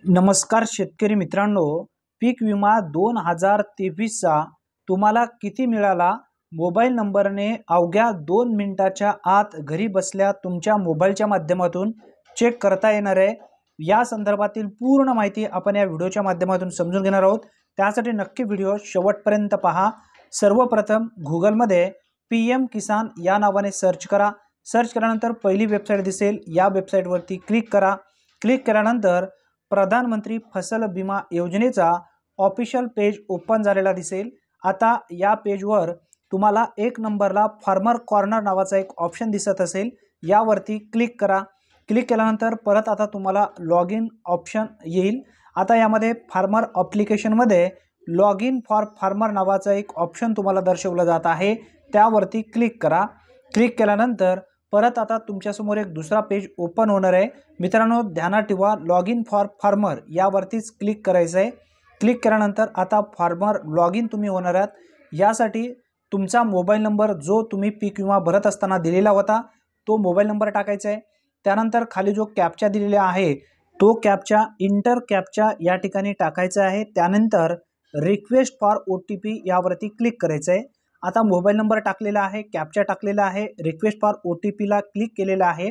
नमस्कार शेतकरी मित्रांनो, पीक विमा 2023चा तुम्हाला किती मिळाला? मोबाईल नंबरने अवघ्या 2 मिनिटाच्या आत घरी बसल्या तुमच्या मोबाईलच्या माध्यमातून चेक करता येणार आहे। या संदर्भातील पूर्ण माहिती आपण या व्हिडिओच्या माध्यमातून समजून घेणार आहोत। त्यासाठी नक्की व्हिडिओ शेवटपर्यंत पहा। सर्वप्रथम गूगलमध्ये पीएम किसान या नावाने सर्च करा। सर्च केल्यानंतर पहिली वेबसाईट दिसेल, या वेबसाईटवरती क्लिक करा। क्लिक केल्यानंतर प्रधानमंत्री फसल बीमा योजनेचा ऑफिशियल पेज ओपन झालेला दिसेल। आता या पेजवर तुम्हाला एक नंबरला फार्मर कॉर्नर नावाचा एक ऑप्शन दिसत असेल, यावरती क्लिक करा। क्लिक केल्यानंतर परत आता तुम्हाला लॉग इन ऑप्शन येईल। आता यामध्ये फार्मर ॲप्लिकेशनमध्ये लॉग इन फॉर फार्मर नावाचा एक ऑप्शन तुम्हाला दर्शवला जात आहे, त्यावरती क्लिक करा। क्लिक केल्यानंतर परत आता तुमच्यासमोर एक दुसरा पेज ओपन होणार आहे। मित्रांनो, ध्यानात ठेवा, लॉग इन फॉर फार्मर यावरतीच क्लिक करायचं आहे। क्लिक केल्यानंतर आता फार्मर लॉग इन तुम्ही होणार आहात। यासाठी तुमचा मोबाईल नंबर जो तुम्ही पीक विमा भरत असताना दिलेला होता तो मोबाईल नंबर टाकायचा आहे। त्यानंतर खाली जो कॅप्चा दिलेला आहे तो कॅप्चा इंटर कॅप्चा या ठिकाणी टाकायचा आहे। त्यानंतर रिक्वेस्ट फॉर OTP यावरती क्लिक करायचं आहे। आता मोबाईल नंबर टाकलेला आहे, कॅप्चा टाकलेला आहे, रिक्वेस्ट फॉर OTP ला क्लिक केलेला आहे।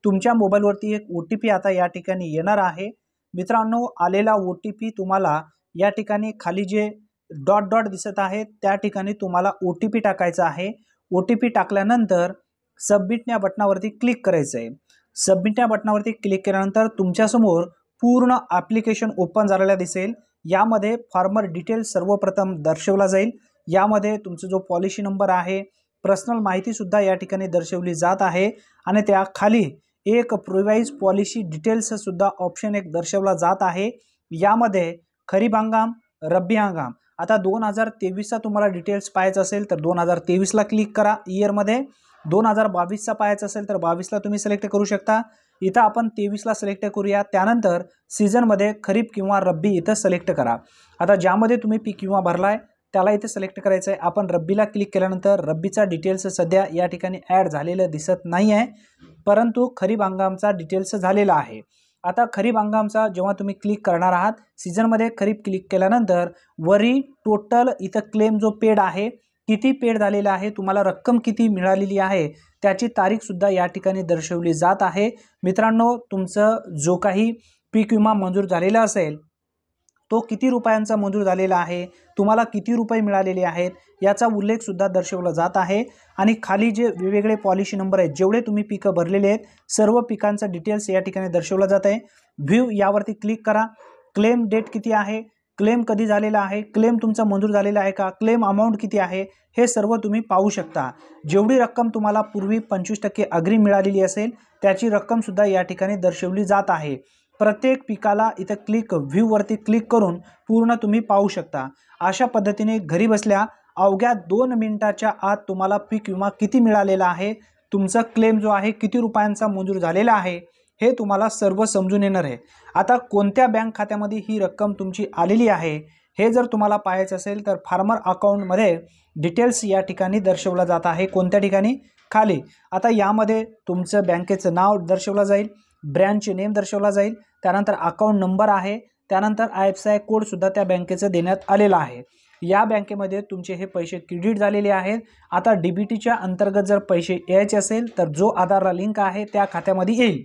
तुमच्या मोबाईलवरती एक OTP आता या ठिकाणी येणार आहे। मित्रांनो, आलेला OTP तुम्हाला या ठिकाणी खाली जे डॉट डॉट दिसत आहे त्या ठिकाणी तुम्हाला OTP टाकायचा आहे। OTP टाकल्यानंतर सबमिट या बटनावरती क्लिक करायचं आहे। सबमिट या बटनावरती क्लिक केल्यानंतर तुमच्यासमोर पूर्ण ॲप्लिकेशन ओपन झालेला दिसेल। यामध्ये फार्मर डिटेल्स सर्वप्रथम दर्शवला जाईल। यामध्ये तुमचा जो पॉलिसी नंबर आहे, पर्सनल माहिती सुद्धा या ठिकाणी दर्शवली जात आहे आणि त्या खाली एक प्रिवाइज पॉलिसी डिटेल्स सुद्धा ऑप्शन एक दर्शवला जात आहे। यामध्ये खरीप हंगाम, रब्बी हंगाम, आता 2023चा तुम्हाला डिटेल्स पाहायचं असेल तर 2023ला क्लिक करा। इयरमध्ये 2022चा पाहायचं असेल तर 22ला तुम्ही सिलेक्ट करू शकता। इथं आपण 23ला सिलेक्ट करूया। त्यानंतर सीझनमध्ये खरीप किंवा रब्बी इथं सिलेक्ट करा। आता ज्यामध्ये तुम्ही पीक विमा भरलाय त्याला इथे सिलेक्ट करायचं आहे। आपण रब्बीला क्लिक केल्यानंतर रब्बीचा डिटेल्स सध्या या ठिकाणी ॲड झालेलं दिसत नाही आहे, परंतु खरीप हंगामचा डिटेल्स झालेला आहे। आता खरीप हंगामचा जेव्हा तुम्ही क्लिक करणार आहात, सीझनमध्ये खरीप क्लिक केल्यानंतर वरी टोटल इथं क्लेम जो पेड आहे, किती पेड झालेला आहे, तुम्हाला रक्कम किती मिळालेली आहे त्याची तारीख सुद्धा या ठिकाणी दर्शवली जात आहे। मित्रांनो, तुमचं जो काही पीक विमा मंजूर झालेला असेल तो किती रुपयांचा मंजूर झालेला आहे, तुम्हाला किती रुपये मिळालेले आहेत याचा उल्लेख सुद्धा दर्शवला जात आहे। आणि खाली जे वेगवेगळे पॉलिसी नंबर आहेत, जेवढे तुम्ही पिकं भरलेले आहेत सर्व पिकांचा डिटेल्स या ठिकाणी दर्शवला जात आहे। व्ह्यू यावरती क्लिक करा। क्लेम डेट किती आहे, क्लेम कधी झालेला आहे, क्लेम तुमचा मंजूर झालेला आहे का, क्लेम अमाऊंट किती आहे, हे सर्व तुम्ही पाहू शकता। जेवढी रक्कम तुम्हाला पूर्वी 25% अग्री मिळालेली असेल त्याची रक्कम सुद्धा या ठिकाणी दर्शवली जात आहे। प्रत्येक पिकाला इथं क्लिक व्ह्यूवरती क्लिक करून पूर्ण तुम्ही पाहू शकता। अशा पद्धतीने घरी बसल्या अवघ्या 2 मिनिटाच्या आत तुम्हाला पीक विमा किती मिळालेला आहे, तुमचा क्लेम जो आहे किती रुपयांचा मंजूर झालेला आहे, हे तुम्हाला सर्व समजून येणार आहे। आता कोणत्या बँक खात्यामध्ये ही रक्कम तुमची आलेली आहे हे जर तुम्हाला पाहायचं असेल तर फार्मर अकाउंटमध्ये डिटेल्स या ठिकाणी दर्शवला जात आहे। कोणत्या ठिकाणी? खाली। आता यामध्ये तुमचं बँकेचं नाव दर्शवलं जाईल, ब्रँच नेम दर्शवला जाईल, त्यानंतर अकाउंट नंबर आहे, त्यानंतर IFSI कोड सुद्धा त्या बँकेचं देण्यात आलेला आहे। या बँकेमध्ये तुमचे हे पैसे क्रेडिट झालेले आहेत। आता DBTच्या अंतर्गत जर पैसे यायचे असेल तर जो आधारला लिंक आहे त्या खात्यामध्ये येईल।